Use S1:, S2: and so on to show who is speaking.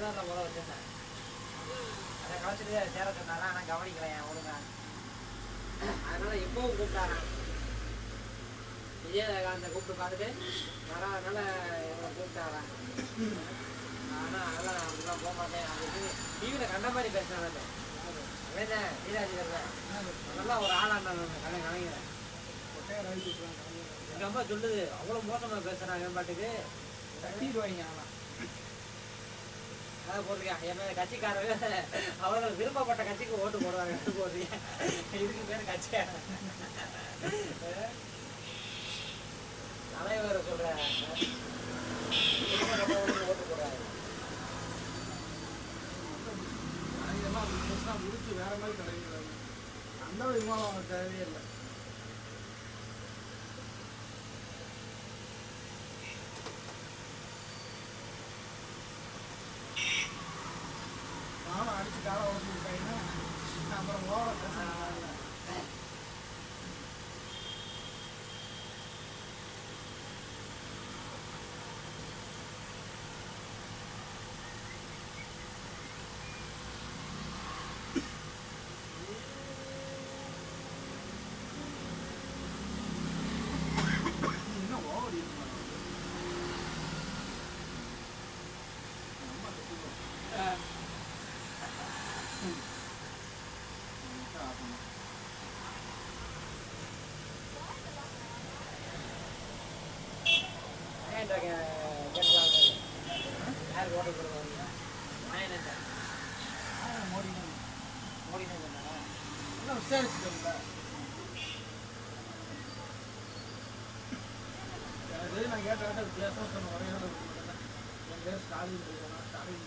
S1: தான் முதல்ல வச்சிருந்தேன். அதை கழிச்சிட்டு சேர சொன்னாரா, ஆனால் கவனிக்கிறேன் ஒழுங்கா. அதனால எப்பவும் கூப்பிட்டாரான் விஜயகாந்தை கூப்பிட்டு பார்த்துட்டு வராதனால இவரை கூப்பிட்டாரான். ஆனால் அதெல்லாம் நான் அப்படிலாம் போக மாட்டேன் அப்படின்னு டிவியில் கண்ட மாதிரி பேசினேன். வேணேன் நீராஜிகர்ல நல்லா ஒரு ஆளாண்டான் கலைஞரேன். எங்கள் அம்மா சொல்லுது அவ்வளோ மோசமாக பேசுகிறான் என் பாட்டுக்கு கட்டிடுவாங்க. ஆனால் அதை போட்டிருக்கேன் என் கட்சிக்காரங்க அவர்கள் விருப்பப்பட்ட கட்சிக்கு ஓட்டு போடுவாங்க. எடுத்து போடுறீங்க இதுக்கு பேர் கட்சியாக தலைவர் சொல்கிறாங்க ஓட்டு போடுறாங்க.
S2: இதெல்லாம் முடிச்சு வேற மாதிரி கிடைக்கிறாங்க. அந்த விமானம் தேவையே இல்லை. நானும் அடிச்சு காலை ஓட்டிருக்காங்கன்னா அப்புறம் ஓட பேச
S1: யாருக்கு ஓட்டு போடுவாங்க? நான் என்ன மோடி மோடி தான் சொன்னாரா?
S2: எல்லாம் விசாரிச்சுட்டோம்ல. நான் கேட்ட வித்தியாசம் சொன்ன ஒரே என் பேர் ஸ்டாலின். ஸ்டாலின்